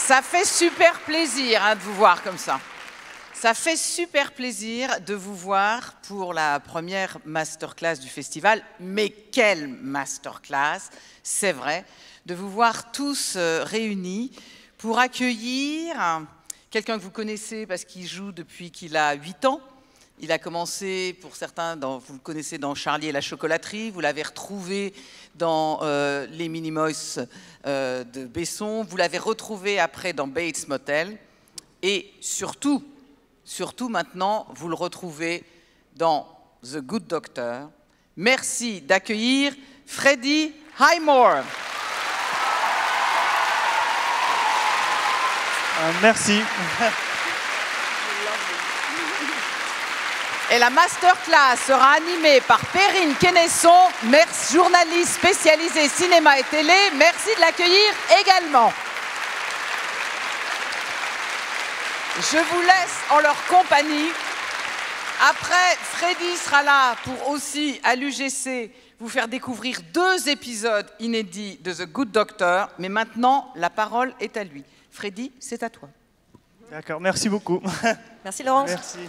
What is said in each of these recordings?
Ça fait super plaisir de vous voir comme ça. Ça fait super plaisir de vous voir pour la première masterclass du festival. Mais quelle masterclass, c'est vrai, de vous voir tous réunis pour accueillir quelqu'un que vous connaissez parce qu'il joue depuis qu'il a 8 ans. Il a commencé, pour certains, vous le connaissez dans Charlie et la chocolaterie, vous l'avez retrouvé dans Les Minimoys de Besson, vous l'avez retrouvé après dans Bates Motel, et surtout maintenant, vous le retrouvez dans The Good Doctor. Merci d'accueillir Freddie Highmore. Merci. Et la masterclass sera animée par Perrine Quenesson, journaliste spécialisée cinéma et télé. Merci de l'accueillir également. Je vous laisse en leur compagnie. Après, Freddie sera là pour aussi, à l'UGC, vous faire découvrir 2 épisodes inédits de The Good Doctor. Mais maintenant, la parole est à lui. Freddie, c'est à toi. D'accord, merci beaucoup. Merci Laurence. Merci.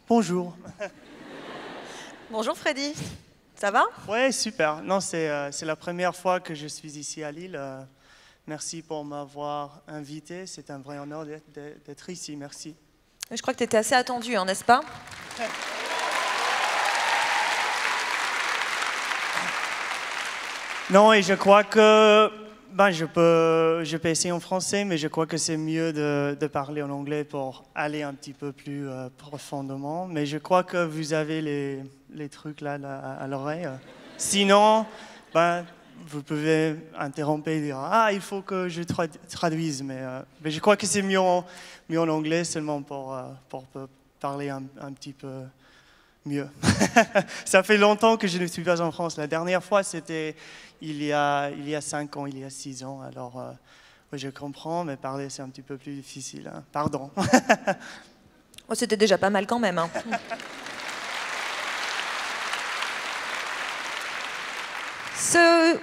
Bonjour. Bonjour Freddie, ça va? Ouais, super. Non, c'est la première fois que je suis ici à Lille. Merci pour m'avoir invité. C'est un vrai honneur d'être ici. Merci. Je crois que tu étais assez attendu, n'est-ce pas? Non, et je crois que je peux essayer en français, mais je crois que c'est mieux de parler en anglais pour aller un petit peu plus profondément. Mais je crois que vous avez les trucs là à l'oreille. Sinon, vous pouvez interrompre et dire « Ah, il faut que je traduise ». Mais je crois que c'est mieux en anglais seulement pour parler un petit peu mieux. Ça fait longtemps que je ne suis pas en France. La dernière fois, c'était il y a 5 ans, il y a 6 ans. Alors, je comprends, mais parler, c'est un petit peu plus difficile. Hein. Pardon. Oh, c'était déjà pas mal quand même. Hein.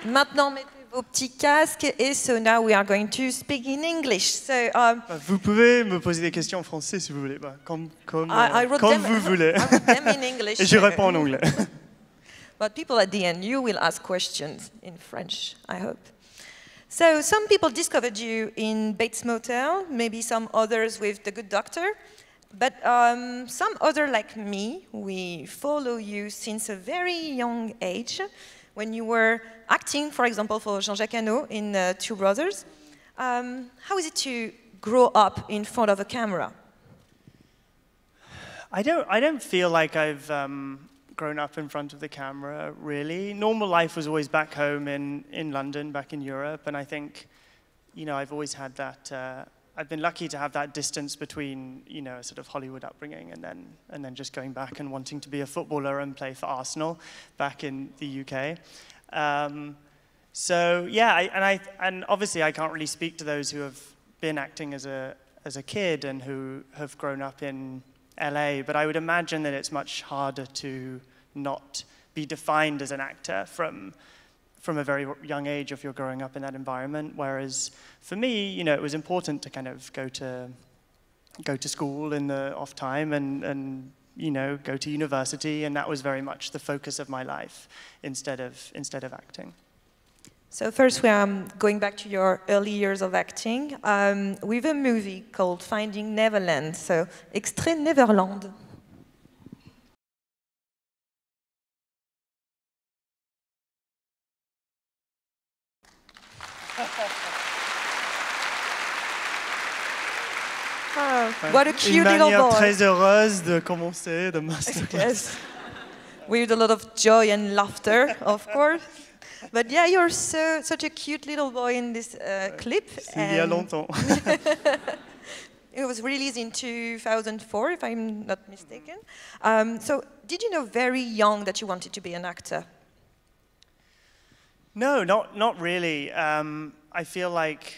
Maintenant, mettez vos petits casques. Et now we are going to speak in English. Vous pouvez me poser des questions en français si vous voulez, comme vous voulez. I wrote them in English. Et je réponds en anglais. But people at the end, you will ask questions in French, I hope. So some people discovered you in Bates Motel, maybe some others with The Good Doctor, but some other like me, we follow you since a very young age, when you were acting, for example, for Jean-Jacques Hano in Two Brothers. How is it to grow up in front of a camera? I don't feel like I've grown up in front of the camera, really. Normal life was always back home in London, back in Europe, and I think, I've always had that, I've been lucky to have that distance between, a sort of Hollywood upbringing and then just going back and wanting to be a footballer and play for Arsenal back in the UK. So yeah, and obviously I can't really speak to those who have been acting as a kid and who have grown up in LA, but I would imagine that it's much harder to not be defined as an actor from a very young age if you're growing up in that environment. Whereas for me, it was important to kind of go to school in the off time and go to university, and that was very much the focus of my life instead of acting. So first we are going back to your early years of acting with a movie called Finding Neverland, so extrait Neverland. Oh, what a cute little boy. Une manière très heureuse de commencer de Masterclass. Yes. With a lot of joy and laughter, of course. But yeah, you're such a cute little boy in this clip. Il y a longtemps. It was released in 2004, if I'm not mistaken. So did you know very young that you wanted to be an actor? No, not really. I feel like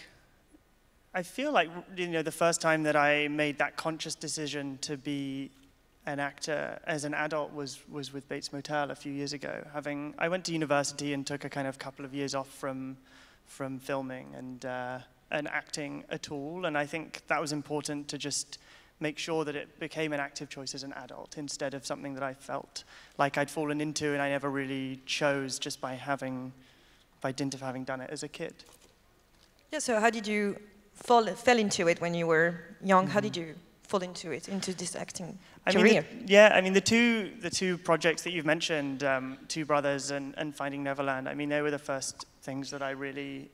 the first time that I made that conscious decision to be an actor as an adult was with Bates Motel a few years ago. I went to university and took a kind of couple of years off from filming and acting at all, and I think that was important to just make sure that it became an active choice as an adult instead of something that I felt like I'd fallen into and I never really chose just by dint of having done it as a kid. Yeah, so how did you fell into it when you were young? How did you fall into it, into this acting career? The two projects that you've mentioned, Two Brothers and Finding Neverland, I mean, they were the first things that I really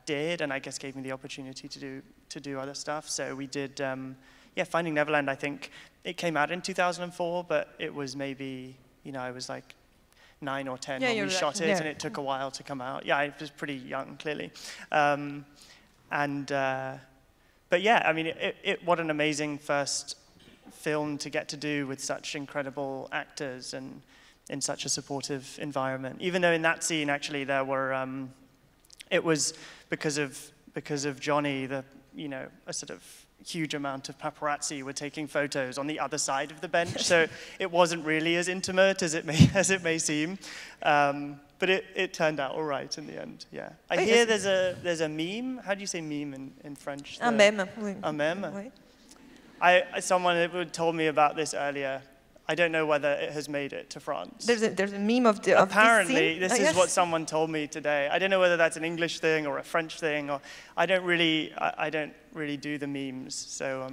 did, and I guess gave me the opportunity to do other stuff. So we did, Finding Neverland, I think it came out in 2004, but it was maybe, I was like 9 or 10 when we shot it, and it took a while to come out. Yeah, I was pretty young, clearly. But yeah, I mean, what an amazing first film to get to do with such incredible actors and in such a supportive environment. Even though in that scene, actually, there were, it was because of Johnny, a sort of huge amount of paparazzi were taking photos on the other side of the bench, so it wasn't really as intimate as it may seem. But it turned out all right in the end, yeah. I hear there's a meme. How do you say meme in French? Un meme. Oui. Un meme? Oui. Someone told me about this earlier. I don't know whether it has made it to France. There's a meme of the Apparently, this is what someone told me today. I don't know whether that's an English thing or a French thing, or I don't really do the memes. So,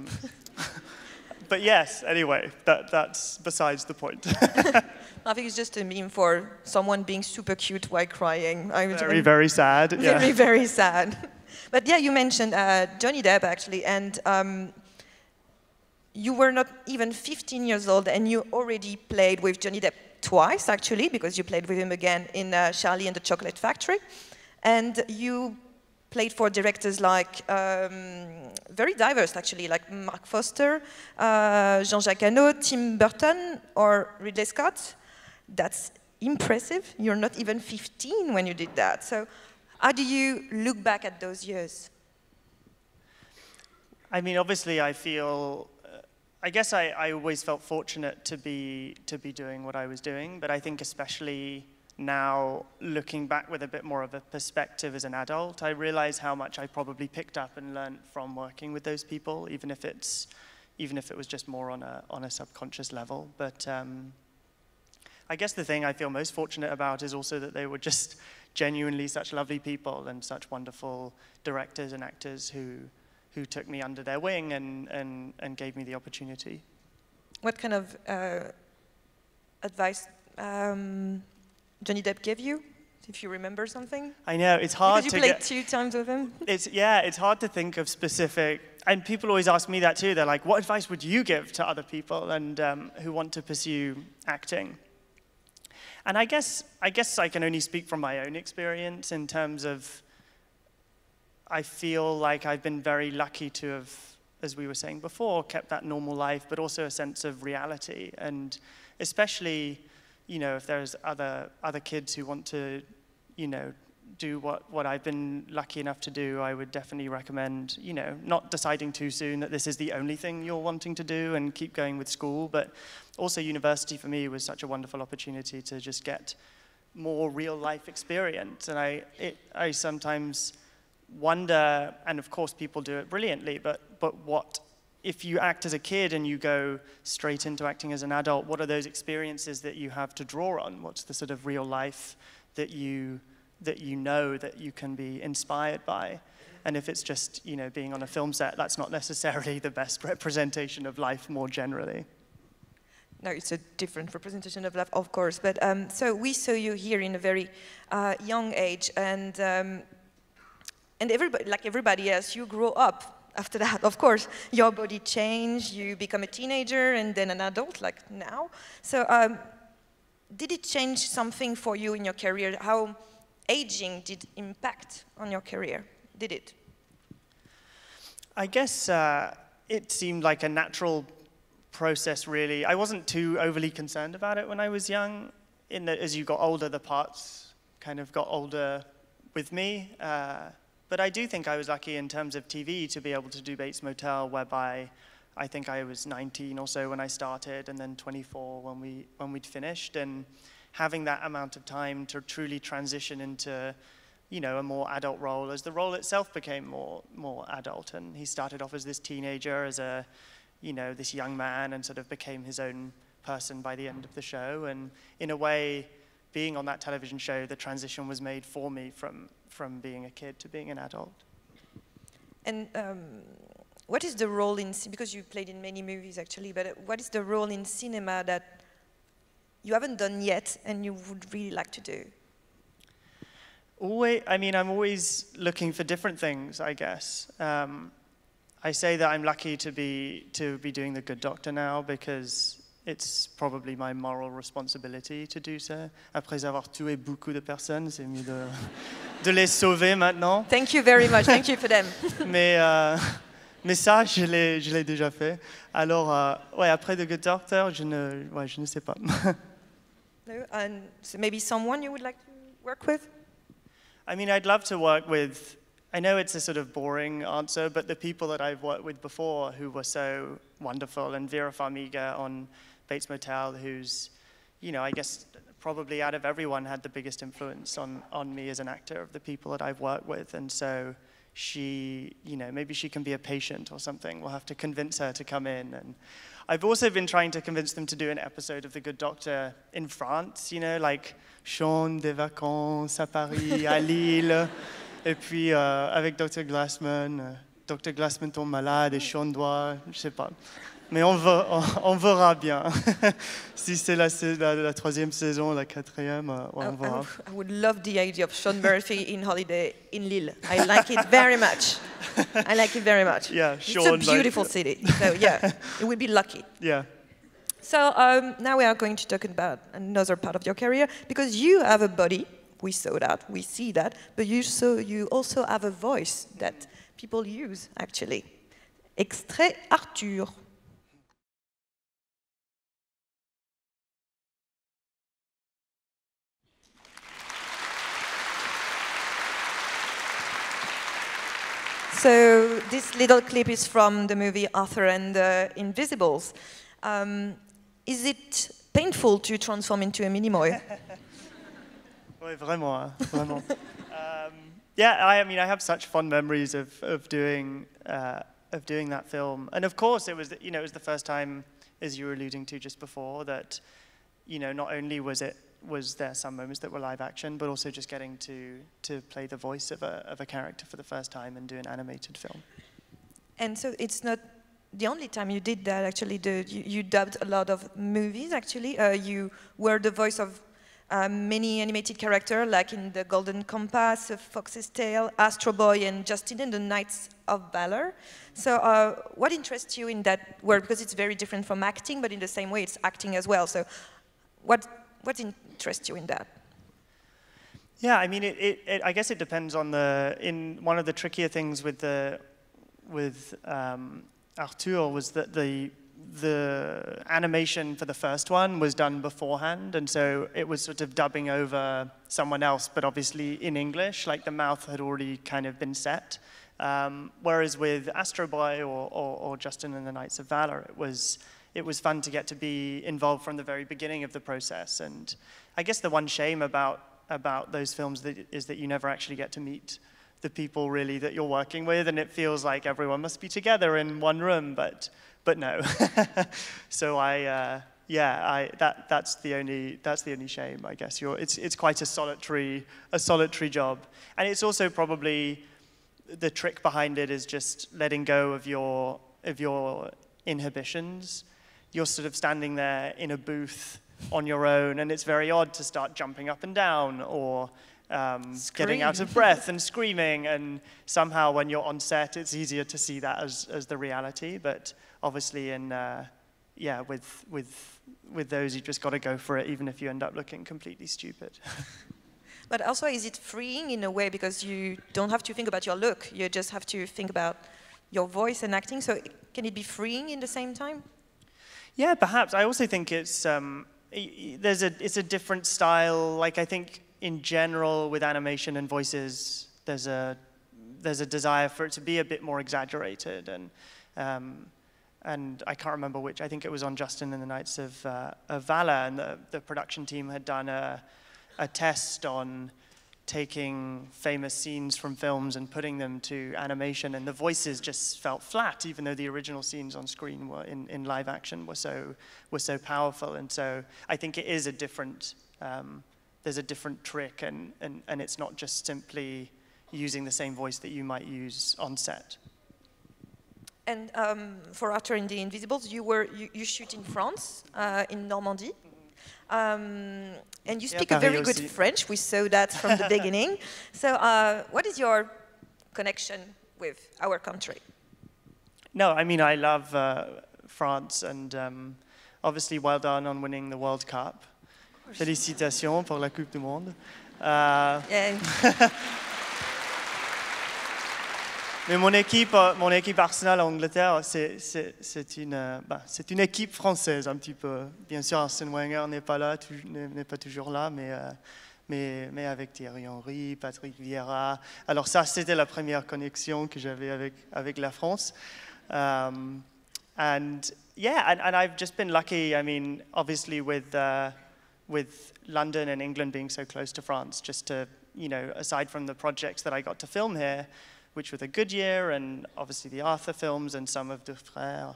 but yes. Anyway, that's besides the point. I think it's just a meme for someone being super cute while crying. Very, very sad. Very, yeah. very sad. But yeah, you mentioned Johnny Depp actually, and you were not even 15 years old, and you already played with Johnny Depp twice, actually, because you played with him again in Charlie and the Chocolate Factory. And you played for directors like, very diverse, actually, like Mark Foster, Jean-Jacques Hano, Tim Burton, or Ridley Scott. That's impressive. You're not even 15 when you did that. So how do you look back at those years? I mean, obviously, I guess I always felt fortunate to be doing what I was doing, but I think especially now, looking back with a bit more of a perspective as an adult, I realize how much I probably picked up and learned from working with those people, even if it was just more on a subconscious level. But I guess the thing I feel most fortunate about is also that they were just genuinely such lovely people and such wonderful directors and actors who took me under their wing and gave me the opportunity. What kind of advice Johnny Depp gave you, if you remember something? I know, it's hard because you played 2 times with him? It's hard to think of specific, and people always ask me that too. They're like, what advice would you give to other people and who want to pursue acting? And I guess I can only speak from my own experience in terms of, I feel like I've been very lucky to have, as we were saying before, kept that normal life, but also a sense of reality. And especially, if there's other kids who want to, do what I've been lucky enough to do, I would definitely recommend, not deciding too soon that this is the only thing you're wanting to do and keep going with school. But also university for me was such a wonderful opportunity to just get more real life experience. And I sometimes wonder, and of course people do it brilliantly, but what if you act as a kid and you go straight into acting as an adult, what are those experiences that you have to draw on? What's the sort of real life that you know that you can be inspired by? And if it's just, being on a film set, that's not necessarily the best representation of life more generally. No, it's a different representation of life, of course. But so we saw you here in a very young age, and everybody else, you grow up after that. Of course, your body changed, you become a teenager and then an adult, like now. So did it change something for you in your career? How aging did impact on your career? Did it? I guess it seemed like a natural process, really. I wasn't too overly concerned about it when I was young. As you got older, the parts kind of got older with me. But I do think I was lucky in terms of TV to be able to do Bates Motel, whereby I think I was 19 or so when I started, and then 24 when we'd finished. And having that amount of time to truly transition into, you know, a more adult role, as the role itself became more adult. And he started off as this teenager, as a, you know, this young man, and sort of became his own person by the end of the show. And in a way, being on that television show, the transition was made for me from being a kid to being an adult. And what is the role in, because you played in many movies actually, but what is the role in cinema that you haven't done yet and you would really like to do? Always, I mean, I'm always looking for different things, I guess. I say that I'm lucky to be doing The Good Doctor now, because it's probably my moral responsibility to do so. Après avoir tué beaucoup de personnes, c'est mieux de les sauver maintenant. Thank you very much. Thank you for them. Mais ça, je l'ai déjà fait. Alors, ouais, après The Good Doctor, je ne sais pas. No? And so maybe someone you would like to work with? I mean, I'd love to work with, I know it's a sort of boring answer, but the people that I've worked with before who were so wonderful, and Vera Farmiga on Bates Motel, who's, you know, I guess probably out of everyone had the biggest influence on me as an actor, of the people that I've worked with. And so she, you know, maybe she can be a patient or something. We'll have to convince her to come in. And I've also been trying to convince them to do an episode of The Good Doctor in France, you know, like Chambre des vacances à Paris, à Lille, et puis avec Dr. Glassman. Dr. Glassman tombe malade et Sean doit, je sais pas. Mais on verra bien. Si c'est la troisième saison, la quatrième, ouais, on verra. I would love the idea of Sean Murphy in holiday in Lille. I like it very much. I like it very much. Yeah, Sean, it's a beautiful city. So yeah, it would be lucky. Yeah. So now we are going to talk about another part of your career, because you have a body. We saw that, we see that, but you also have a voice that people use, actually. Extrait Arthur. So this little clip is from the movie Arthur and the Invisibles. Is it painful to transform into a mini-moy? Oui, vraiment, vraiment. Yeah, I mean, I have such fond memories of doing that film, and of course, it was, you know, it was the first time, as you were alluding to just before, that, you know, not only was there some moments that were live action, but also just getting to play the voice of a character for the first time and do an animated film. And so it's not the only time you did that, actually. You dubbed a lot of movies, actually. You were the voice of many animated characters, like in The Golden Compass, Fox's Tale, Astro Boy, and Justin and the Knights of Valor. So what interests you in that work? Because it's very different from acting, but in the same way, it's acting as well. So what interests you in that? Yeah, I mean, I guess it depends on one of the trickier things with Arthur was that the animation for the first one was done beforehand, and so it was sort of dubbing over someone else, but obviously in English, like the mouth had already kind of been set. Whereas with Astro Boy or Justin and the Knights of Valor, it was fun to get to be involved from the very beginning of the process. And I guess the one shame about those films is that you never actually get to meet the people really that you're working with, and it feels like everyone must be together in one room, but no. So that's the only shame, I guess. It's quite a solitary job, and it's also probably the trick behind it is just letting go of your inhibitions. You're sort of standing there in a booth on your own, and it's very odd to start jumping up and down or getting out of breath and screaming, and somehow when you're on set, it's easier to see that as the reality. But obviously, with those, you just got to go for it, even if you end up looking completely stupid. But also, is it freeing in a way, because you don't have to think about your look, you just have to think about your voice and acting? So can it be freeing in the same time? Yeah, perhaps. I also think it's a different style. Like, I think in general with animation and voices, there's a desire for it to be a bit more exaggerated, and and I can't remember which. I think it was on Justin and the Knights of Valor, and the production team had done a test on taking famous scenes from films and putting them to animation, and the voices just felt flat, even though the original scenes on screen were in live action were so powerful. And so I think it is a different. There's a different trick, and it's not just simply using the same voice that you might use on set. And for Arthur in The Invisibles, you shoot in France, in Normandy. And you speak a very good French. We saw that from the beginning. So what is your connection with our country? No, I mean, I love France, and obviously well done on winning the World Cup. Félicitations pour la Coupe du Monde. Yeah. Mais mon équipe Arsenal Angleterre, c'est une équipe française un petit peu. Bien sûr, Arsène Wenger n'est pas toujours là, mais avec Thierry Henry, Patrick Vieira. Alors ça, c'était la première connexion que j'avais avec la France. And I've just been lucky. I mean, obviously with London and England being so close to France, just to, aside from the projects that I got to film here, which were the Goodyear and obviously the Arthur films and some of the Frères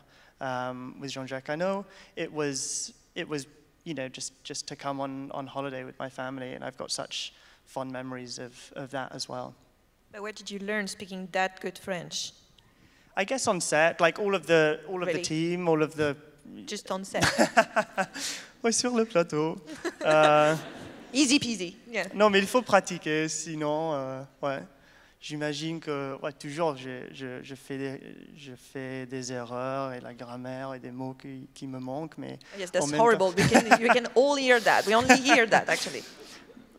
with Jean-Jacques Hano, it was just to come on holiday with my family, and I've got such fond memories of that as well. But where did you learn speaking that good French? I guess on set, like all of the team, all of the. Just on set. Ouais, sur le plateau. Easy peasy. Yeah. Non, mais il faut pratiquer, sinon, ouais. J'imagine que toujours je fais des erreurs et la grammaire et des mots qui me manquent, mais yes, that's horrible. We can all hear that. We only hear that actually.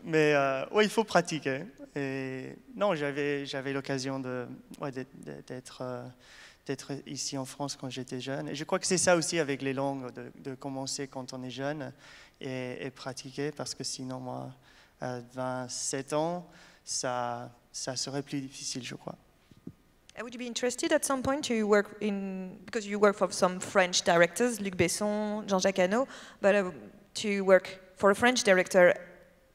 Mais ouais, il faut pratiquer. Et non, j'avais l'occasion d'être ici en France quand j'étais jeune. Et je crois que c'est ça aussi avec les langues, de commencer quand on est jeune et pratiquer, parce que sinon moi, à 27 ans, ça serait plus difficile, je crois. Would you be interested at some point to work because you work for some French directors, Luc Besson, Jean-Jacques Hano, but to work for a French director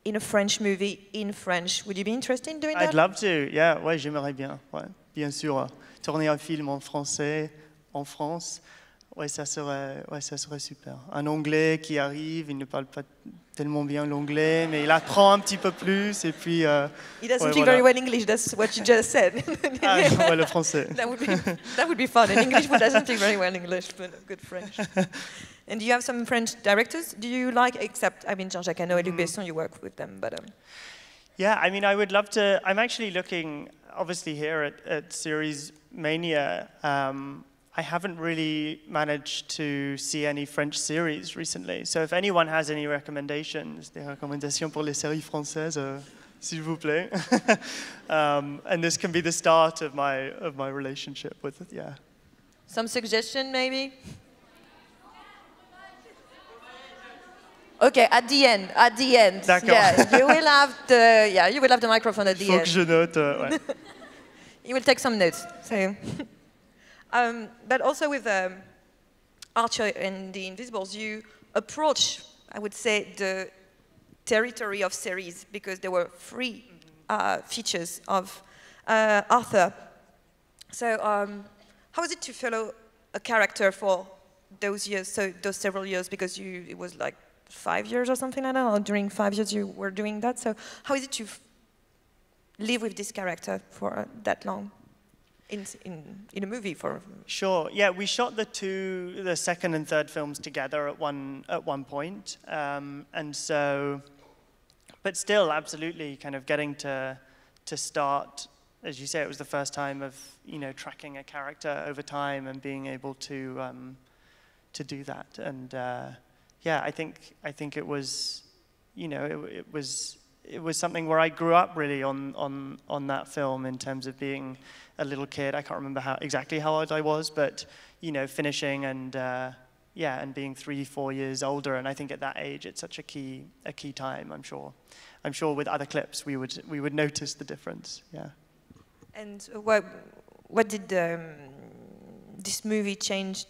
in a French movie in French, would you be interested in doing that? I'd love to, yeah, ouais, j'aimerais bien, ouais, bien sûr. Tourner un film en français, en France, ouais, ça serait super. Un Anglais qui arrive, il ne parle pas tellement bien l'anglais, mais il apprend un petit peu plus, et puis... He doesn't speak very well English, that's what you just said. Ouais, le français. That would be fun. In English, who doesn't speak very well English, but good French. And do you have some French directors? Do you like, except, I mean, Jean-Jacques Hano and Luc Besson, you work with them, but... Yeah, I mean, I would love to... I'm actually looking, obviously, here at series MANIA. I haven't really managed to see any French series recently. So if anyone has any recommendations, des recommandations pour les séries françaises, s'il vous plaît. And this can be the start of my relationship with it, yeah. Some suggestion, maybe? Okay, at the end. D'accord. Yeah, you will have the microphone at the end. Faut que je note, ouais. You will take some notes. So. But also with Archer and The Invisibles, you approach, I would say, the territory of series, because there were 3 features of Arthur. So how was it to follow a character for those years, so those several years, because it was like 5 years or something like that, or during 5 years you were doing that, so how is it to live with this character for that long? In a movie for... Sure, yeah, we shot the second and third films together at one point, and so, but still, absolutely, kind of getting to start, as you say, it was the first time of tracking a character over time and being able to do that, and yeah, I think it was, it was something where I grew up really on that film in terms of being a little kid. I can't remember exactly how old I was, but finishing and and being 3-4 years older. And I think at that age, it's such a key time. I'm sure with other clips we would notice the difference. Yeah. And what did this movie change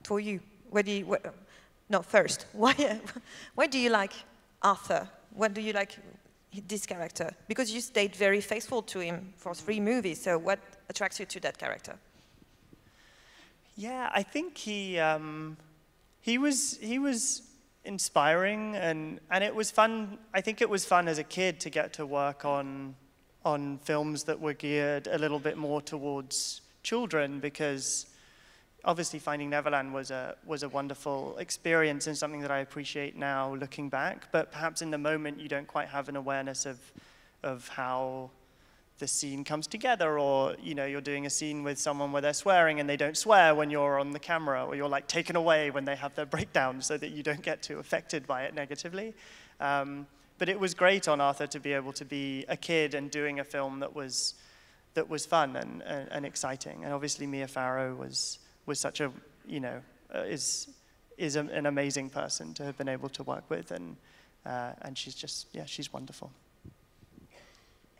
for you? No, first, why do you like Arthur? What do you like this character? Because you stayed very faithful to him for 3 movies, so what attracts you to that character? Yeah, I think he was inspiring, and it was fun. I think it was fun as a kid to get to work on films that were geared a little bit more towards children, because obviously Finding Neverland was a wonderful experience and something that I appreciate now looking back, but perhaps in the moment you don't quite have an awareness of how the scene comes together, or you're doing a scene with someone where they're swearing and they don't swear when you're on the camera, or you're like taken away when they have their breakdown so that you don't get too affected by it negatively. But it was great on Arthur to be able to be a kid and doing a film that was fun and exciting. And obviously Mia Farrow was such a, is an amazing person to have been able to work with, and she's just, she's wonderful.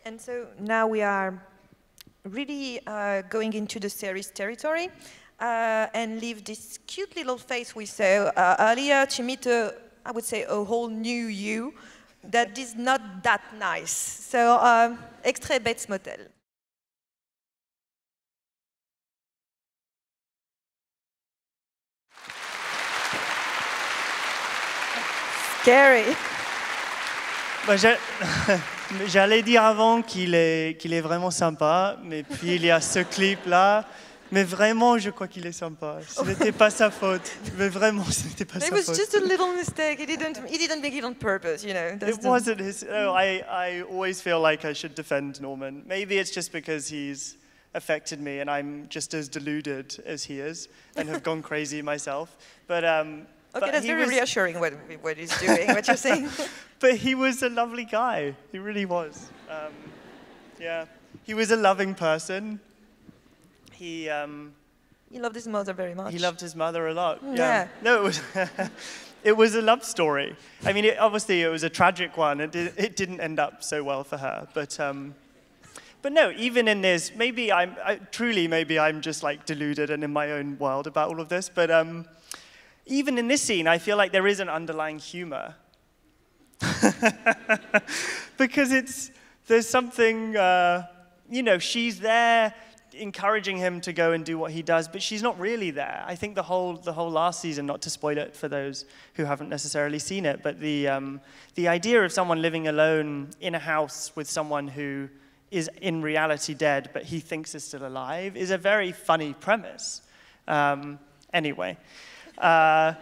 And so now we are really going into the series territory and leave this cute little face we saw earlier to meet I would say a whole new you that is not that nice. So extrait Bates Motel. Scary. J'allais dire avant qu'il est vraiment sympa, mais puis il y a ce clip-là. Mais vraiment, je crois qu'il est sympa. Ce n'était pas sa faute. Mais vraiment, ce n'était pas sa faute. It was just a little mistake. He didn't make it on purpose, It wasn't his. Oh, I always feel like I should defend Norman. Maybe it's just because he's affected me, and I'm just as deluded as he is, and have gone crazy myself. But okay, that's very reassuring what he's doing, what you're saying. But he was a lovely guy. He really was. Yeah, he was a loving person. He loved his mother very much. He loved his mother a lot. Yeah. No, it was it was a love story. I mean, obviously it was a tragic one. It didn't end up so well for her. But no, even in this, maybe maybe I'm just like deluded and in my own world about all of this. But even in this scene, I feel like there is an underlying humor. Because there's something, she's there encouraging him to go and do what he does, but she's not really there. I think the whole last season, not to spoil it for those who haven't necessarily seen it, but the idea of someone living alone in a house with someone who is in reality dead, but he thinks is still alive, is a very funny premise. Anyway, I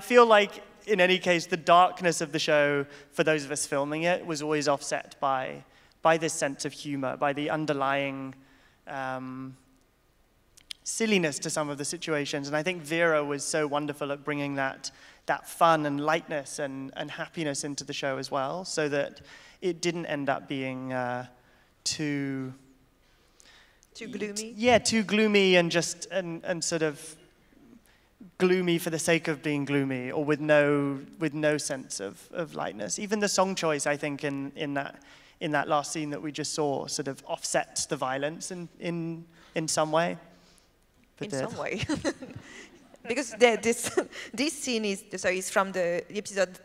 feel like, in any case, the darkness of the show, for those of us filming it, was always offset by this sense of humor, by the underlying silliness to some of the situations. And I think Vera was so wonderful at bringing that fun and lightness and happiness into the show as well, so that it didn't end up being too gloomy? Yeah, too gloomy and just and sort of gloomy for the sake of being gloomy, or with no sense of lightness. Even the song choice, I think, in that last scene that we just saw, sort of offsets the violence in some way. In some way. Because this scene is from the episode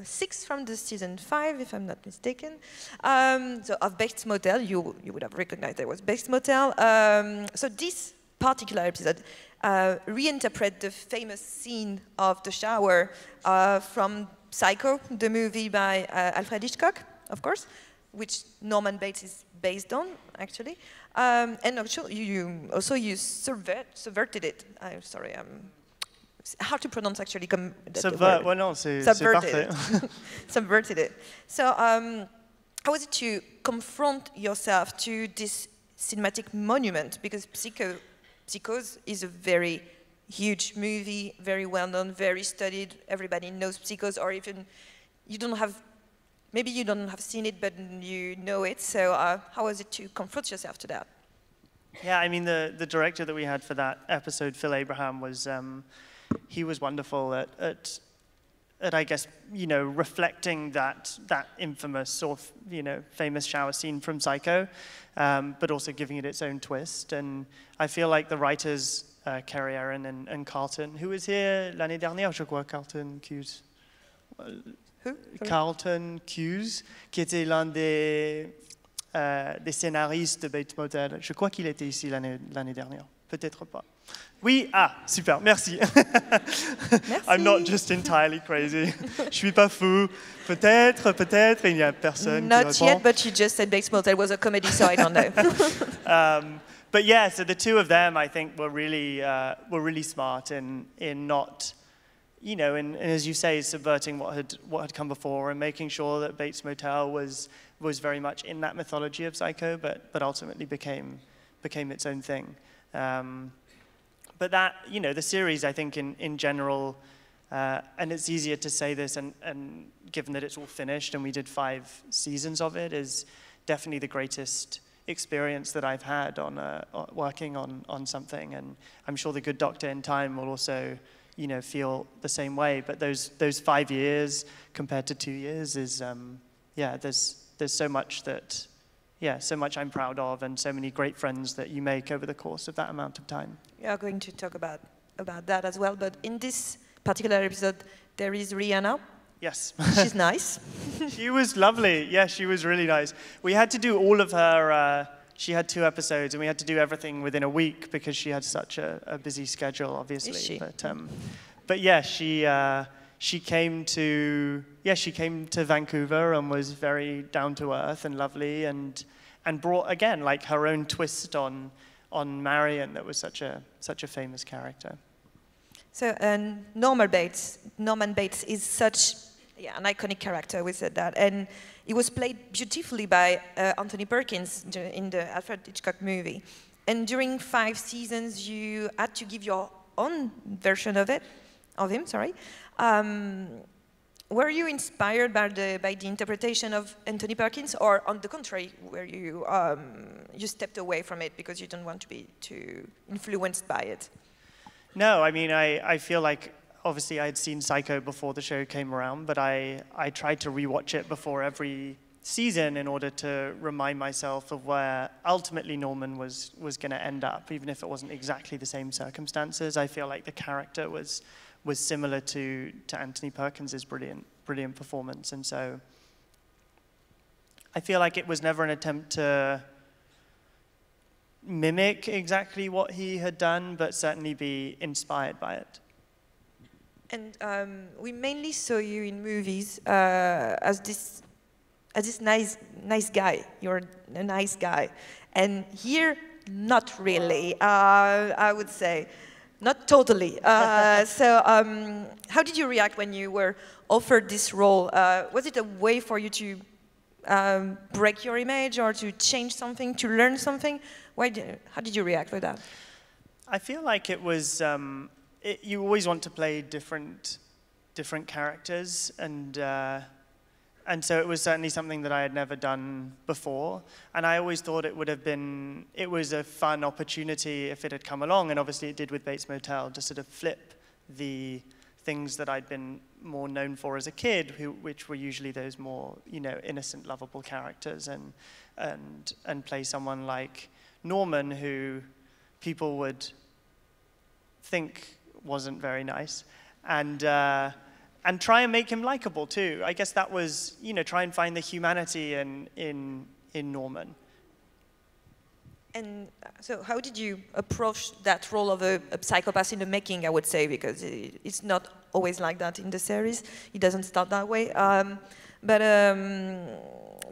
6 from the season 5, if I'm not mistaken. So of Bates Motel, you would have recognized there was Bates Motel. So this particular episode reinterpret the famous scene of the shower from Psycho, the movie by Alfred Hitchcock, of course, which Norman Bates is based on, actually. And actually, you subverted it. I'm sorry, how to pronounce actually? Subvert, well, no, c'est parfait. Subverted it. So, how was it to confront yourself to this cinematic monument? Because Psychose is a very huge movie, very well known, very studied. Everybody knows Psychose, or even maybe you don't have seen it, but you know it. So how was it to confront yourself to that? Yeah, I mean, the director that we had for that episode, Phil Abraham, he was wonderful at I guess, reflecting that infamous or, famous shower scene from Psycho, but also giving it its own twist. And I feel like the writers Kerry Erin and Carlton, who was here l'année dernière, je crois, Carlton Cuse. Who? Carlton Cuse, qui était l'un des scénaristes de Bates Motel. Je crois qu'il était ici l'année dernière. Peut-être pas. Oui, ah, super, merci. Merci. I'm not just entirely crazy. Je suis pas fou. Peut-être, il n'y a personne qui Not répond. yet, but you just said Bates Motel was a comedy, so I don't know. But yeah, so the two of them, I think, were really smart in not, you know, and as you say, subverting what had come before and making sure that Bates Motel was very much in that mythology of Psycho, but ultimately became its own thing. But that, you know, the series, I think, in general, and it's easier to say this, and given that it's all finished and we did 5 seasons of it, is definitely the greatest experience that I've had on working on something. And I'm sure The Good Doctor in time will also, you know, feel the same way. But those 5 years compared to 2 years is, yeah, there's so much that, yeah, so much I'm proud of, and so many great friends that you make over the course of that amount of time. We are going to talk about that as well. But in this particular episode, there is Rihanna. Yes. She's nice. She was lovely. Yeah, she was really nice. We had to do all of her, she had 2 episodes, and we had to do everything within a week because she had such a busy schedule, obviously. Is she? But yeah, she came to Vancouver and was very down to earth and lovely, and brought, again, like her own twist on Marion that was such a famous character. So Norman Bates is such an iconic character. We said that, and he was played beautifully by Anthony Perkins in the Alfred Hitchcock movie. And during 5 seasons, you had to give your own version of him. Sorry. Were you inspired by the interpretation of Anthony Perkins, or on the contrary, were you stepped away from it because you don't want to be too influenced by it? No, I mean, I feel like, obviously I had seen Psycho before the show came around, but I tried to rewatch it before every season in order to remind myself of where ultimately Norman was going to end up, even if it wasn't exactly the same circumstances. I feel like the character was similar to Anthony Perkins' brilliant performance, and so I feel like it was never an attempt to mimic exactly what he had done, but certainly be inspired by it. And we mainly saw you in movies as this nice guy. You're a nice guy, and here, not really. I would say, not totally. So, how did you react when you were offered this role? Was it a way for you to break your image, or to change something, to learn something? How did you react with that? I feel like it was. You always want to play different characters, and so it was certainly something that I had never done before. And I always thought it was a fun opportunity if it had come along, and obviously it did with Bates Motel, to sort of flip the things that I'd been more known for as a kid, which were usually those more, you know, innocent, lovable characters, and play someone like Norman, who people would think wasn't very nice, and try and make him likable too. I guess that was, you know, try and find the humanity in Norman. And so how did you approach that role of a psychopath in the making, I would say, because it's not always like that in the series. It doesn't start that way.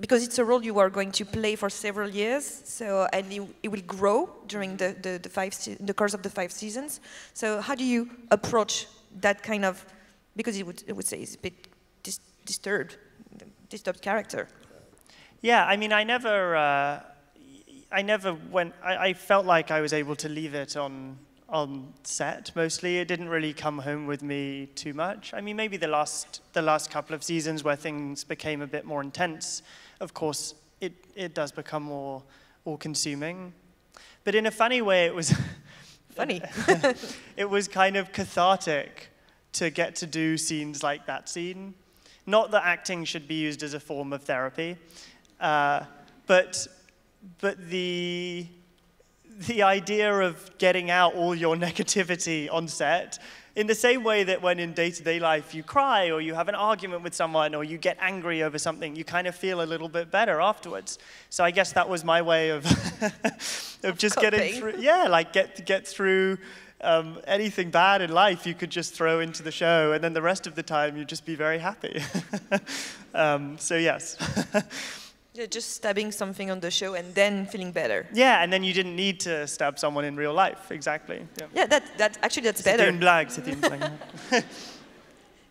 Because it's a role you are going to play for several years, so, and it will grow during the course of the 5 seasons. So how do you approach that kind of, because it would say it's a bit disturbed character? Yeah, I mean, I felt like I was able to leave it on set mostly. It didn't really come home with me too much. I mean, maybe the last couple of seasons where things became a bit more intense, of course, it does become more all-consuming. But in a funny way, it was funny. It was kind of cathartic to get to do scenes like that scene. Not that acting should be used as a form of therapy, but the the idea of getting out all your negativity on set, in the same way that when in day-to-day life you cry or you have an argument with someone or you get angry over something, you kind of feel a little bit better afterwards. So I guess that was my way of of just coping. getting through. Yeah, like get through anything bad in life you could just throw into the show, and then the rest of the time you'd just be very happy. So yes. Yeah, just stabbing something on the show and then feeling better. Yeah, and then you didn't need to stab someone in real life, exactly. Yeah, that's better. C'était une blague, c'était une blague.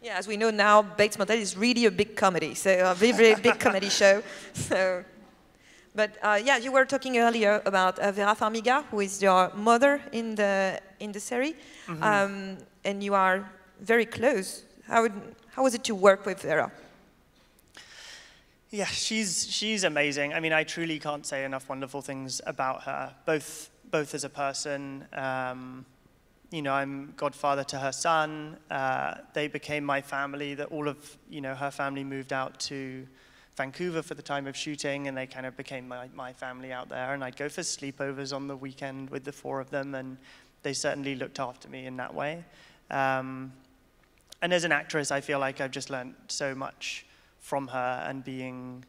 Yeah, as we know now, Bates Motel is really a big comedy, so a very, very big comedy show. So, but yeah, you were talking earlier about Vera Farmiga, who is your mother in the series, and you are very close. How was it to work with Vera? Yeah, she's amazing. I mean, I truly can't say enough wonderful things about her, both as a person. You know, I'm godfather to her son. They became my family. That all of her family moved out to Vancouver for the time of shooting, and they kind of became my family out there. And I'd go for sleepovers on the weekend with the four of them, and they certainly looked after me in that way. And as an actress, I feel like I've just learned so much from her and being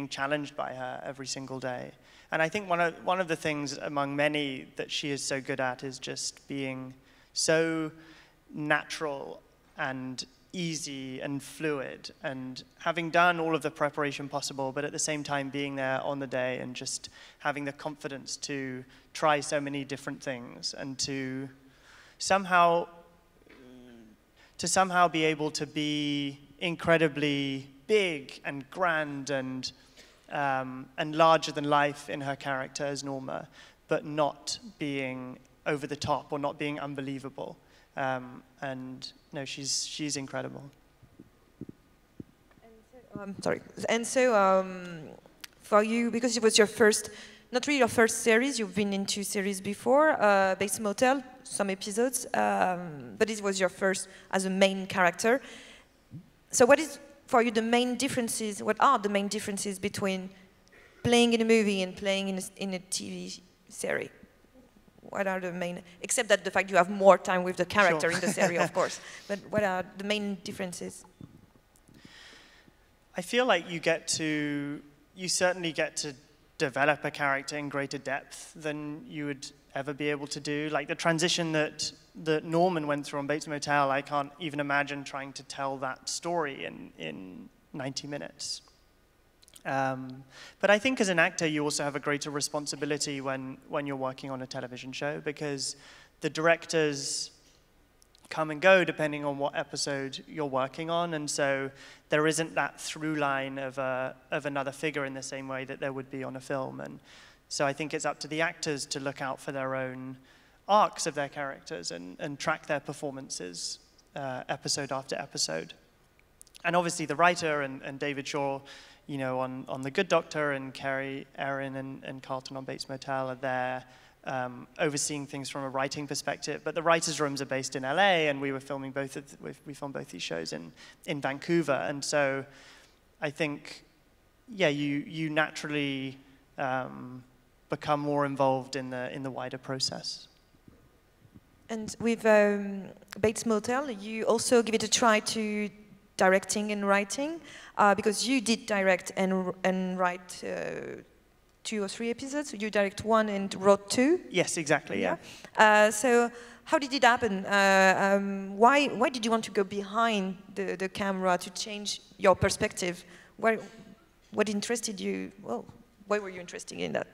challenged by her every single day. And I think one of the things among many that she is so good at is just being so natural and easy and fluid, and having done all of the preparation possible, but at the same time being there on the day and just having the confidence to try so many different things and to somehow be able to be incredibly big and grand and larger than life in her character as Norma, but not being over the top or not being unbelievable. And no, she's incredible. And so, for you, because it was your first, not really your first series, you've been in 2 series before, Bates Motel, some episodes, but it was your first as a main character. So what is, for you, the main differences, what are the main differences between playing in a movie and playing in a TV series? What are the main, except that the fact you have more time with the character in the series, of course, but what are the main differences? I feel like you certainly get to develop a character in greater depth than you would ever be able to do. Like the transition that Norman went through on Bates Motel, I can't even imagine trying to tell that story in 90 minutes. But I think as an actor, you also have a greater responsibility when you're working on a television show, because the directors come and go depending on what episode you're working on, and so there isn't that through line of another figure in the same way that there would be on a film. And so I think it's up to the actors to look out for their own arcs of their characters and track their performances episode after episode. And obviously the writer and David Shaw, on The Good Doctor, and Carrie, Erin, and Carlton on Bates Motel are there overseeing things from a writing perspective. But the writers' rooms are based in LA, and we filmed both these shows in Vancouver. And so I think, yeah, you naturally become more involved in the wider process. And with Bates Motel, you also give it a try to directing and writing, because you did direct and write 2 or 3 episodes. You direct 1 and wrote 2. Yes, exactly. Yeah. So how did it happen? Why did you want to go behind the camera to change your perspective? What interested you? Well, why were you interested in that?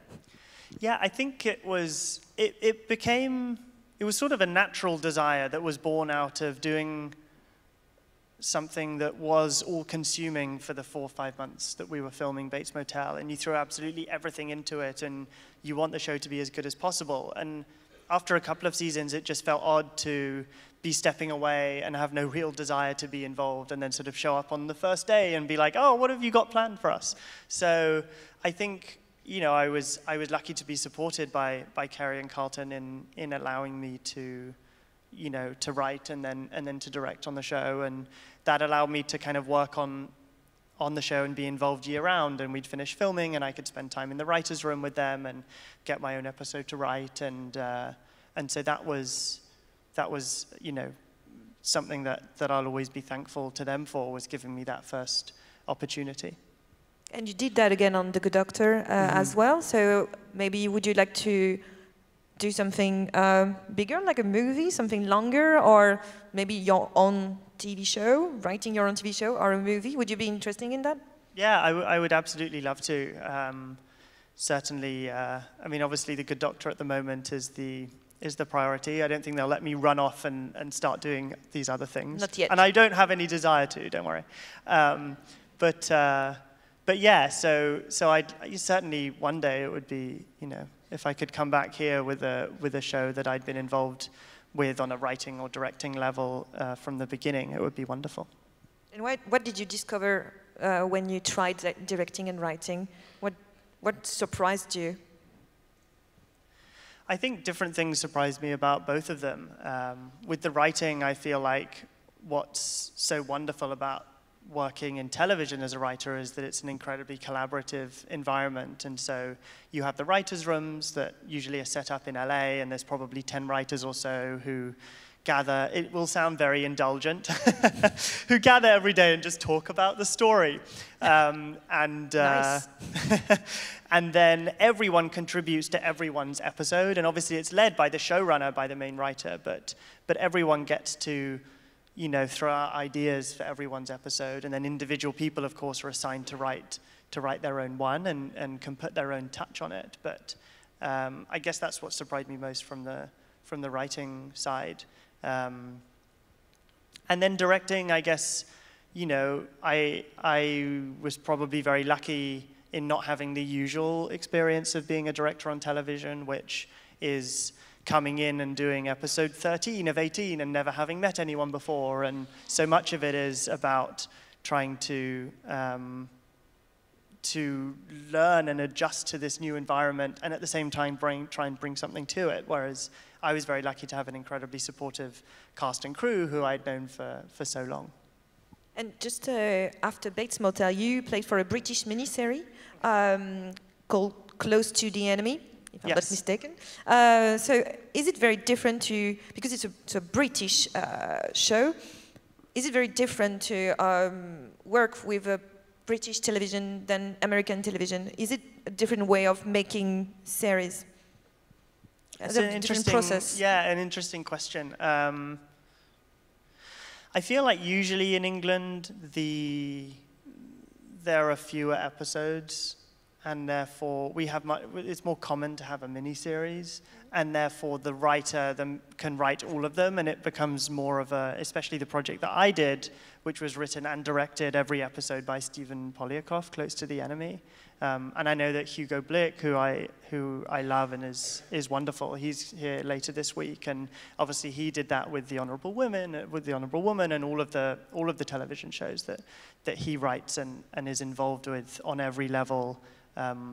Yeah, I think it was sort of a natural desire that was born out of doing something that was all-consuming for the 4 or 5 months that we were filming Bates Motel, and you throw absolutely everything into it, and you want the show to be as good as possible. And after a couple of seasons, it just felt odd to be stepping away and have no real desire to be involved, and then sort of show up on the first day and be like, oh, what have you got planned for us? So I think, I was lucky to be supported by Carrie and Carlton in allowing me to write and then to direct on the show, and that allowed me to kind of work on on the show and be involved year-round, and we'd finish filming, and I could spend time in the writer's room with them and get my own episode to write, and so that was you know, something that I'll always be thankful to them for, was giving me that first opportunity. And you did that again on The Good Doctor as well, so maybe would you like to do something bigger, like a movie, something longer, or maybe your own TV show, writing your own TV show or a movie? Would you be interested in that? Yeah, I would absolutely love to. Certainly, I mean, obviously The Good Doctor at the moment is the priority. I don't think they'll let me run off and start doing these other things. Not yet. And I don't have any desire to, don't worry. But yeah, so I certainly one day it would be, you know, if I could come back here with a show that I'd been involved with on a writing or directing level from the beginning, it would be wonderful. And what did you discover when you tried directing and writing? What surprised you? I think different things surprised me about both of them. With the writing, I feel like what's so wonderful about working in television as a writer is that it's an incredibly collaborative environment. And so you have the writers' rooms that usually are set up in LA, and there's probably 10 writers or so who gather, it will sound very indulgent, who gather every day and just talk about the story. Nice. And then everyone contributes to everyone's episode, and obviously it's led by the showrunner, by the main writer, but everyone gets to, you know, throw out ideas for everyone's episode, and then individual people, of course, are assigned to write their own one and can put their own touch on it. But I guess that's what surprised me most from the writing side. And then directing, I guess, you know, I was probably very lucky in not having the usual experience of being a director on television, which is coming in and doing episode 13 of 18 and never having met anyone before. And so much of it is about trying to learn and adjust to this new environment, and at the same time try and bring something to it. Whereas I was very lucky to have an incredibly supportive cast and crew who I'd known for so long. And just after Bates Motel, you played for a British miniseries called Close to the Enemy, if I'm not mistaken. So is it very different to, because it's a British show, is it very different to work with a British television than American television? Is it a different way of making series? It's an interesting process. Yeah, an interesting question. I feel like usually in England there are fewer episodes, and therefore it's more common to have a mini-series, and therefore the writer can write all of them, and it becomes more of a, especially the project that I did, which was written and directed every episode by Stephen Polyakov, Close to the Enemy. And I know that Hugo Blick, who I love and is wonderful, he's here later this week, and obviously he did that with The Honourable Woman, and all of the television shows that he writes and is involved with on every level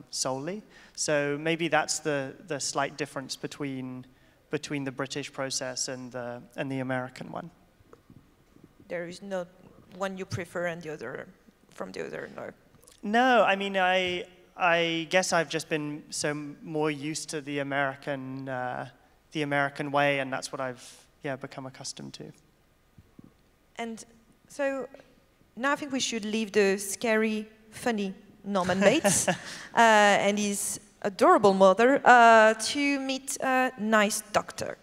solely. So maybe that's the slight difference between the British process and the American one. There is no one you prefer and the other from the other, no? No, I mean, I guess I've just been so more used to the American way, and that's what I've become accustomed to. And so now I think we should leave the scary, funny Norman Bates and his adorable mother to meet a nice doctor.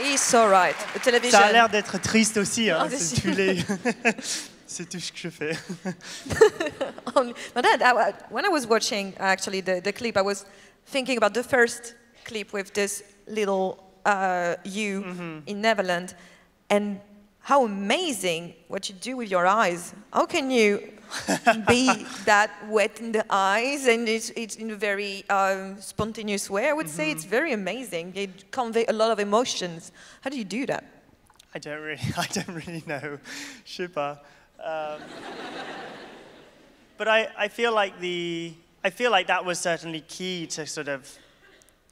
He's so right. The television. Ça a l'air d'être triste aussi. Hein. C'est tout ce que je fais. When I was watching actually the clip, I was thinking about the first clip with this little you in Neverland, and how amazing what you do with your eyes. How can you be that wet in the eyes, and it's in a very spontaneous way? I would say it's very amazing. It conveys a lot of emotions. How do you do that? I don't really know. Je sais pas. But I feel like I feel like that was certainly key to sort of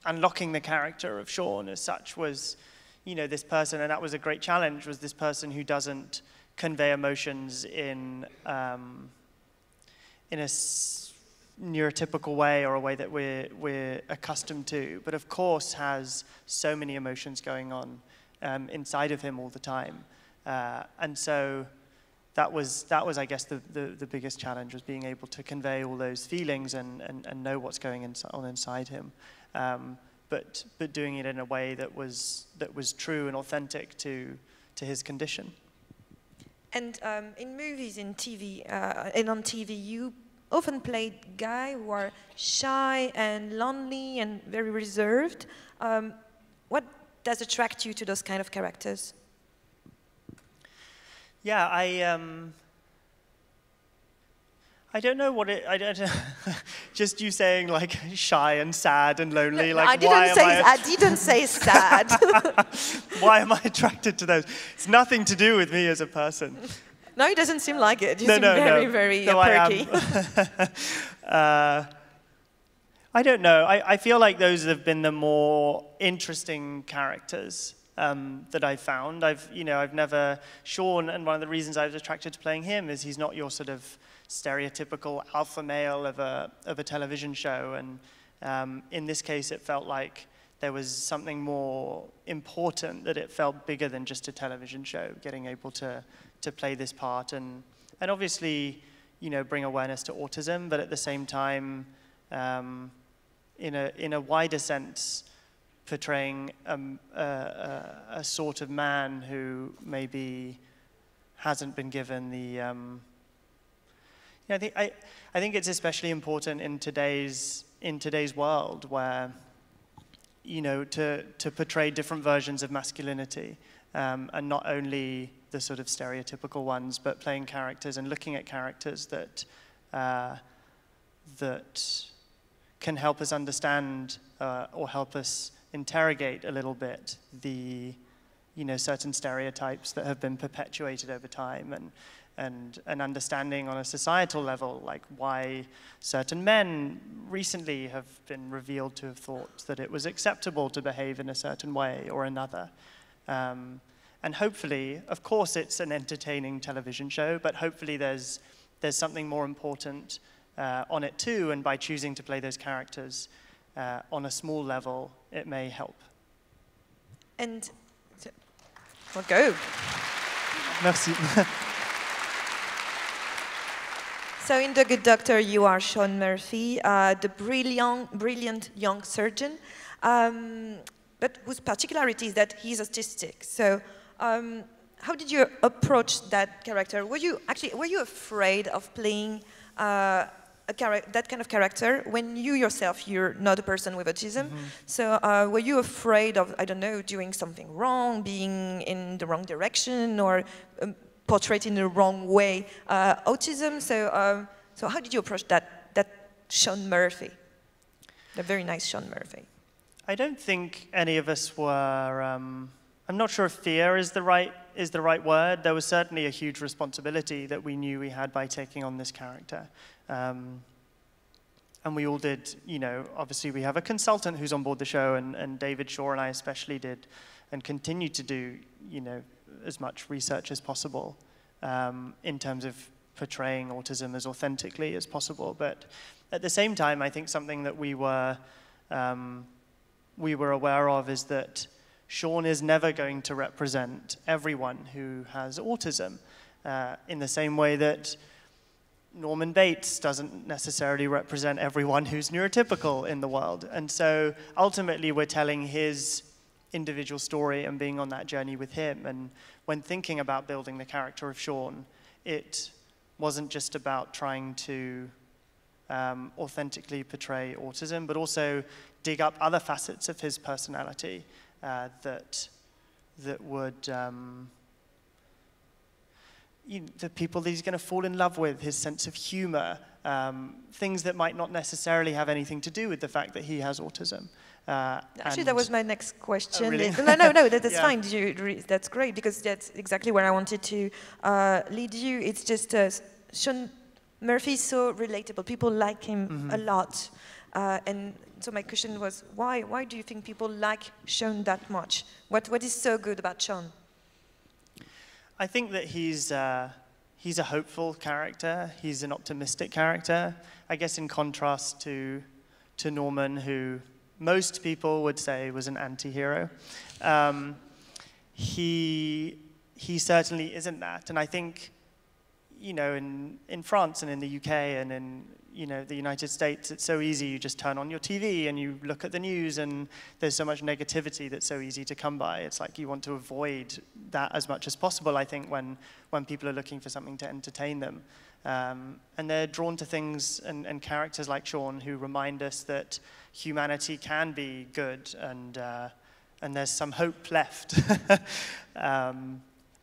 unlocking the character of Sean as such, was, you know, this person, and that was a great challenge, was this person who doesn't convey emotions in a neurotypical way, or a way that we're accustomed to, but of course has so many emotions going on inside of him all the time. And so that was, I guess, the biggest challenge, was being able to convey all those feelings and know what's going on inside him, but doing it in a way that was true and authentic to his condition. And in movies, in TV, and on TV, you often played guys who are shy and lonely and very reserved. What does attract you to those kind of characters? Yeah, I don't know what it. I don't know. Just you saying like shy and sad and lonely. No, like I didn't say sad. Why am I attracted to those? It's nothing to do with me as a person. No, it doesn't seem like it. You seem very perky. I don't know. I feel like those have been the more interesting characters that I've found. I've never, Sean, and one of the reasons I was attracted to playing him is he's not your sort of stereotypical alpha male of a television show, and in this case it felt like there was something more important, that it felt bigger than just a television show, getting able to play this part, and obviously, you know, bring awareness to autism, but at the same time, in a wider sense, portraying a sort of man who maybe hasn't been given the. I think it's especially important in today's world, where, you know, to portray different versions of masculinity, and not only the sort of stereotypical ones, but playing characters and looking at characters that that can help us understand or help us interrogate a little bit the, you know, certain stereotypes that have been perpetuated over time, and understanding on a societal level, like why certain men recently have been revealed to have thought that it was acceptable to behave in a certain way or another. And hopefully, of course, it's an entertaining television show, but hopefully there's something more important on it too, and by choosing to play those characters on a small level, it may help. And, well, go. Merci. So in The Good Doctor, you are Sean Murphy, the brilliant young surgeon, but whose particularity is that he's autistic. So how did you approach that character? Were you afraid of playing that kind of character when you yourself, you're not a person with autism? Mm-hmm. So were you afraid of, I don't know, doing something wrong, being in the wrong direction, or portrayed in the wrong way autism? So how did you approach that Sean Murphy, the very nice Sean Murphy? I don't think any of us were. I'm not sure if fear is the right word. There was certainly a huge responsibility that we knew we had by taking on this character, and we all did. You know, obviously we have a consultant who's on board the show, and David Shaw and I especially did, and continue to do, you know, as much research as possible in terms of portraying autism as authentically as possible. But at the same time, I think something that we were aware of is that Sean is never going to represent everyone who has autism, in the same way that Norman Bates doesn't necessarily represent everyone who's neurotypical in the world. And so ultimately we're telling his individual story and being on that journey with him. And when thinking about building the character of Sean, it wasn't just about trying to authentically portray autism, but also dig up other facets of his personality that would, the people that he's going to fall in love with, his sense of humor, things that might not necessarily have anything to do with the fact that he has autism. Actually, that was my next question. Oh, really? No, that's Yeah. fine. That's great, because that's exactly where I wanted to lead you. It's just Sean Murphy is so relatable. People like him a lot. And so my question was, why do you think people like Sean that much? What is so good about Sean? I think that he's a hopeful character. He's an optimistic character. I guess in contrast to Norman, who most people would say was an anti-hero. He certainly isn't that. And I think, you know, in France and in the UK and in, you know, the United States, it's so easy. You just turn on your TV and you look at the news, and there's so much negativity that's so easy to come by. It's like you want to avoid that as much as possible, I think, when people are looking for something to entertain them. And they're drawn to things and characters like Sean, who remind us that humanity can be good, and there's some hope left.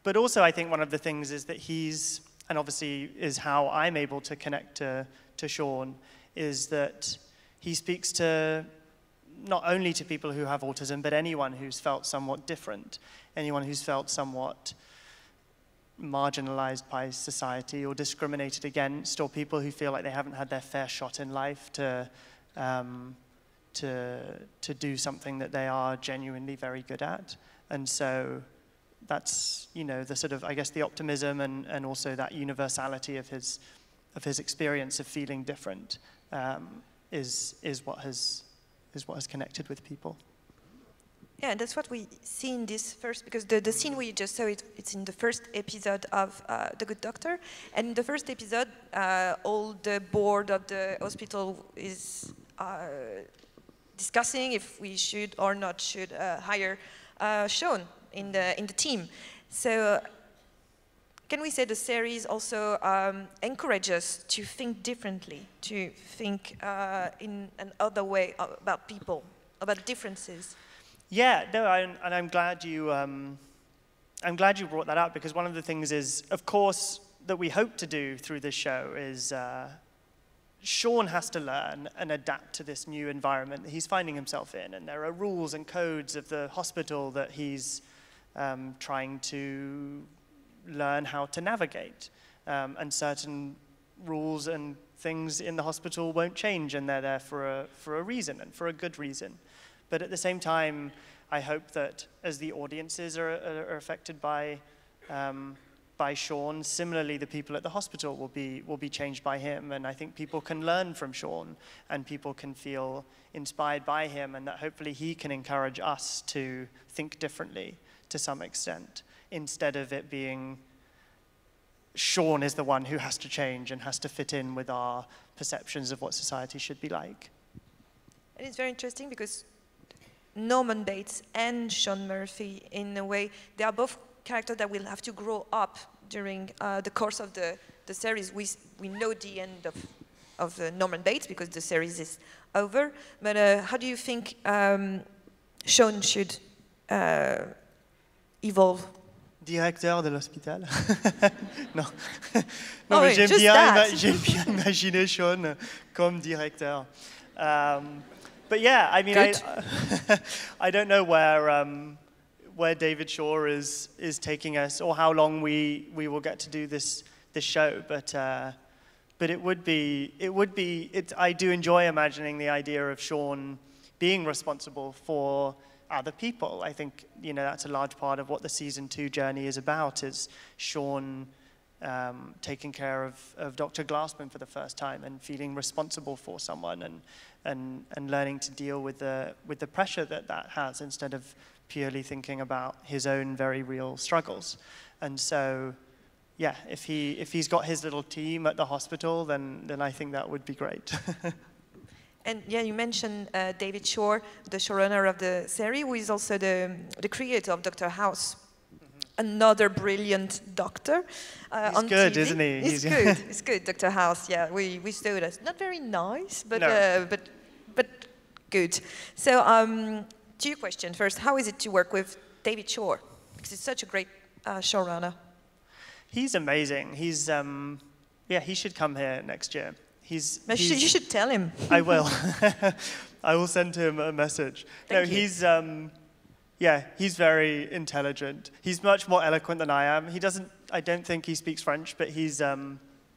But also, I think one of the things is that he's, and obviously is how I'm able to connect to Sean, is that he speaks to not only to people who have autism, but anyone who's felt somewhat different, anyone who's felt somewhat marginalized by society or discriminated against, or people who feel like they haven't had their fair shot in life to do something that they are genuinely very good at. And so that's, you know, the sort of, I guess, the optimism and also that universality of his experience of feeling different is what has connected with people. Yeah, and that's what we see in this first, because the scene we just saw, it's in the first episode of The Good Doctor. And in the first episode, all the board of the hospital is discussing if we should or not should hire Sean in the team. So can we say the series also encourages us to think differently, to think in another way about people, about differences? Yeah, no, and I'm glad you brought that up, because one of the things is, of course, that we hope to do through this show is Sean has to learn and adapt to this new environment that he's finding himself in, and there are rules and codes of the hospital that he's trying to learn how to navigate, and certain rules and things in the hospital won't change, and they're there for a reason, and for a good reason. But at the same time, I hope that as the audiences are affected by Sean, similarly the people at the hospital will be changed by him, and I think people can learn from Sean, and people can feel inspired by him, and that hopefully he can encourage us to think differently to some extent, instead of it being Sean is the one who has to change and has to fit in with our perceptions of what society should be like. And it's very interesting because Norman Bates and Sean Murphy, in a way, they are both characters that will have to grow up during the course of the series. We know the end of Norman Bates because the series is over. But how do you think Sean should evolve? Directeur de l'hôpital. Non, Oh, mais oui, j'aime bien imaginer Sean comme directeur. But yeah, I mean, I don't know where David Shaw is taking us, or how long we will get to do this show. But it would be. I do enjoy imagining the idea of Sean being responsible for other people. I think, you know, that's a large part of what the season 2 journey is about. Is Sean taking care of Dr. Glassman for the first time and feeling responsible for someone, and learning to deal with the pressure that has, instead of purely thinking about his own very real struggles. And so, yeah, if he's got his little team at the hospital, then I think that would be great. And yeah, you mentioned David Shore, the showrunner of the series, who is also the creator of Dr. House. Another brilliant doctor on good, TV. Isn't he? He's good. He's good, Dr. House. Yeah, we saw it. Not very nice, but No. but good. So, to your question first, how is it to work with David Shore? Because he's such a great showrunner. He's amazing. He's he should come here next year. You should tell him. I will. I will send him a message. Thank you. He's very intelligent. He's much more eloquent than I am. I don't think he speaks French, but he's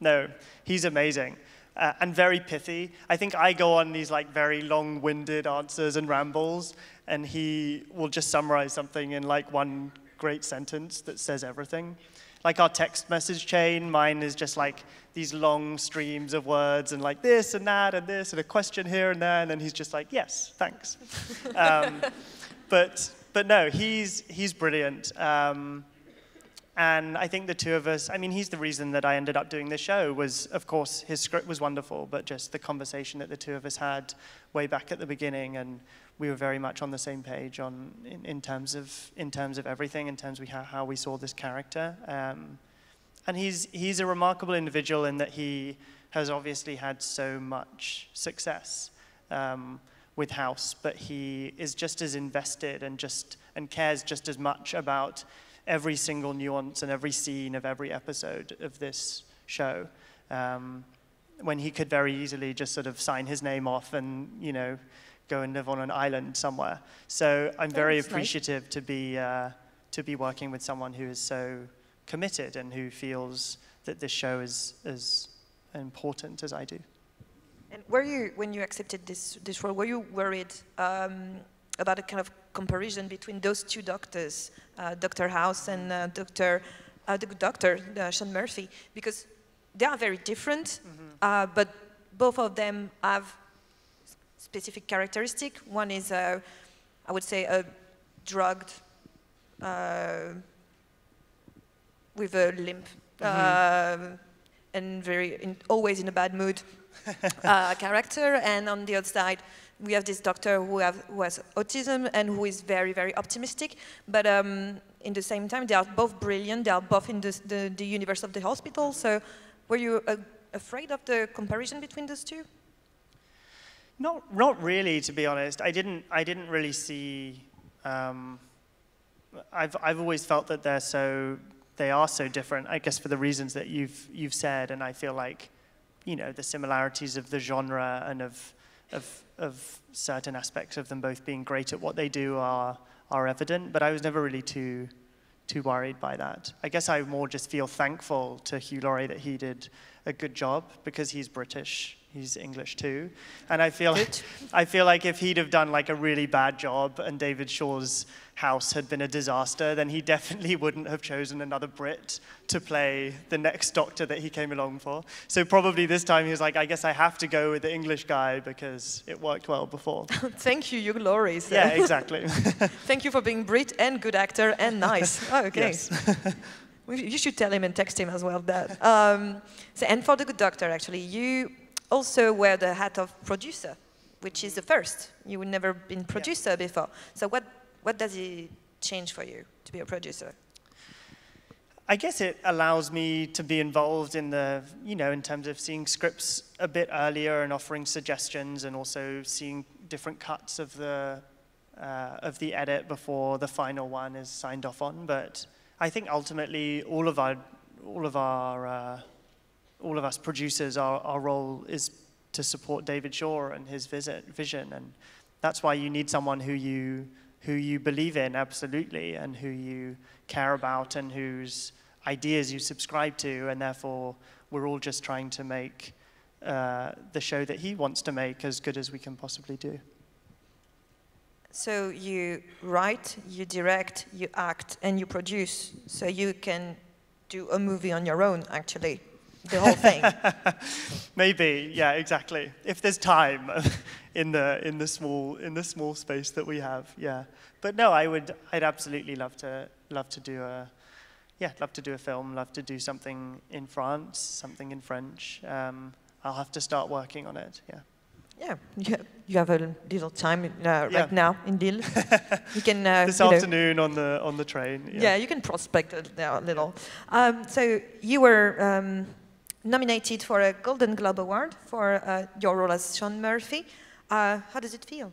No, he's amazing. And very pithy. I think I go on these like very long-winded answers and rambles, and he will just summarize something in like one great sentence that says everything. Like our text message chain, mine is just like these long streams of words and like this and that and this and a question here and there, and then he's just like, yes, thanks. But no, he's brilliant. And I think the two of us, I mean, he's the reason that I ended up doing this show was, of course, his script was wonderful, but just the conversation that the two of us had way back at the beginning, and we were very much on the same page in terms of everything, in terms of how we saw this character. And he's a remarkable individual in that he has obviously had so much success with House, but he is just as invested and cares just as much about every single nuance and every scene of every episode of this show, when he could very easily just sort of sign his name off and, you know, go and live on an island somewhere. So I'm very appreciative to be working with someone who is so committed and who feels that this show is as important as I do. And were you, when you accepted this role, were you worried about a kind of comparison between those two doctors, Dr. House and the good doctor, Sean Murphy, because they are very different, but both of them have specific characteristic. One is, I would say, a drugged, with a limp, and always in a bad mood character, and on the other side, we have this doctor who has autism and who is very, very optimistic, but in the same time, they are both brilliant. They are both in the universe of the hospital. So were you afraid of the comparison between those two? Not really, to be honest. I didn't really see. I've always felt that they are so different. I guess for the reasons that you've said, and I feel like, you know, the similarities of the genre and of certain aspects of them both being great at what they do are evident. But I was never really too worried by that. I guess I more just feel thankful to Hugh Laurie that he did a good job, because he's British. He's English too, and I feel like if he'd have done like a really bad job and David Shaw's House had been a disaster, then he definitely wouldn't have chosen another Brit to play the next Doctor that he came along for. So probably this time he was like, I guess I have to go with the English guy because it worked well before. Thank you, Hugh Laurie. So. Yeah, exactly. Thank you for being Brit and good actor and nice. Oh, okay. Yes. You should tell him and text him as well that. And for the good Doctor, actually, you also wear the hat of producer, which is the first. You would never been producer before. So what does it change for you to be a producer? I guess it allows me to be involved in in terms of seeing scripts a bit earlier and offering suggestions, and also seeing different cuts of the edit before the final one is signed off on. But I think ultimately all of us producers, our role is to support David Shaw and his vision, and that's why you need someone who you believe in absolutely, and who you care about, and whose ideas you subscribe to, and therefore we're all just trying to make the show that he wants to make as good as we can possibly do. So you write, you direct, you act, and you produce, so you can do a movie on your own, actually. The whole thing. Maybe, yeah, exactly. If there's time in the small space that we have, yeah. But no, I'd absolutely love to do a film, love to do something in France, something in French. I'll have to start working on it, yeah. Yeah, you have a little time right now in Lille. You can this afternoon on the train. Yeah, you can prospect a little. So you were nominated for a Golden Globe Award for your role as Sean Murphy. How does it feel?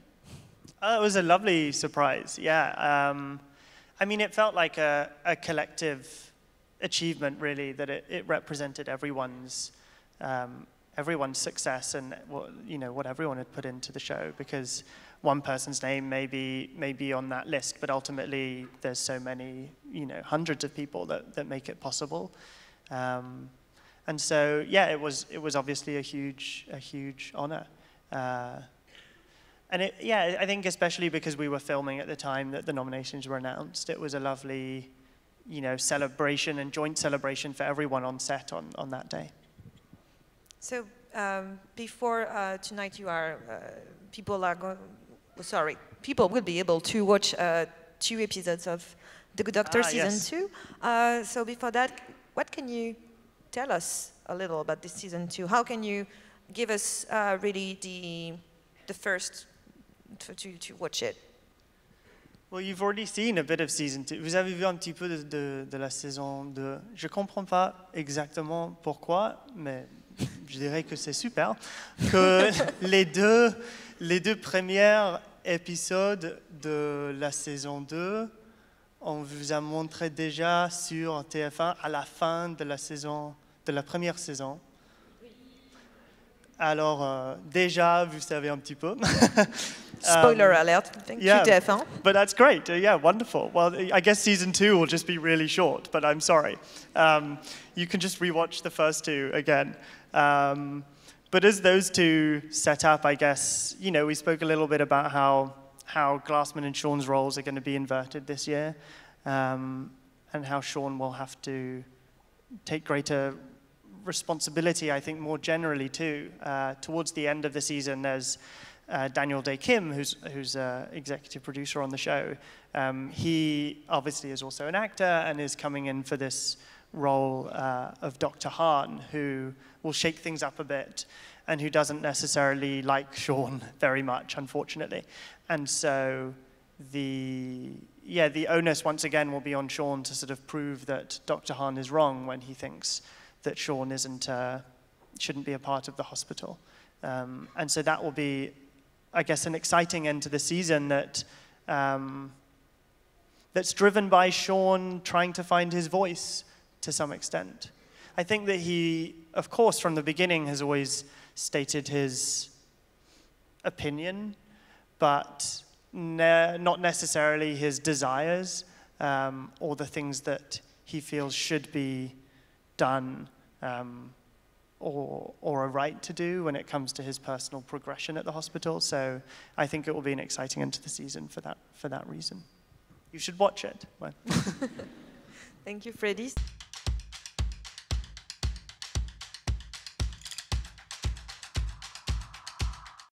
It was a lovely surprise. Yeah, I mean, it felt like a collective achievement, really, that it represented everyone's success and what everyone had put into the show, because one person's name may be on that list, but ultimately there's so many, hundreds of people that make it possible. And so, yeah, it was obviously a huge honor. And I think especially because we were filming at the time that the nominations were announced, it was a lovely, celebration and joint celebration for everyone on set on that day. So before tonight, people will be able to watch 2 episodes of The Good Doctor season 2. So before that, what can you tell us a little about this season 2? How can you give us really the first to watch it? Well, you've already seen a bit of season 2. Vous avez vu un petit peu de la saison 2. Je comprends pas exactement pourquoi, mais je dirais que c'est super que les deux premiers épisodes de la saison 2, on vous a montré déjà sur TF1 à la fin de la première saison. Alors, déjà, vous savez un petit peu. Spoiler alert, thank you, TF1. But that's great. Yeah, wonderful. Well, I guess season 2 will just be really short, but I'm sorry. You can just rewatch the first 2 again. But as those 2 set up, I guess, we spoke a little bit about how Glassman and Sean's roles are going to be inverted this year, and how Sean will have to take greater responsibility, I think, more generally too. Towards the end of the season, there's Daniel Day Kim, who's executive producer on the show. He obviously is also an actor and is coming in for this role of Dr. Han, who will shake things up a bit and who doesn't necessarily like Sean very much, unfortunately. And so the onus once again will be on Sean to sort of prove that Dr. Han is wrong when he thinks that Sean shouldn't be a part of the hospital. And so that will be, I guess, an exciting end to the season that's driven by Sean trying to find his voice to some extent. I think that he, of course, from the beginning has always stated his opinion, but not necessarily his desires or the things that he feels should be done or a right to do when it comes to his personal progression at the hospital. So I think it will be an exciting end to the season for that reason. You should watch it. Thank you, Freddie.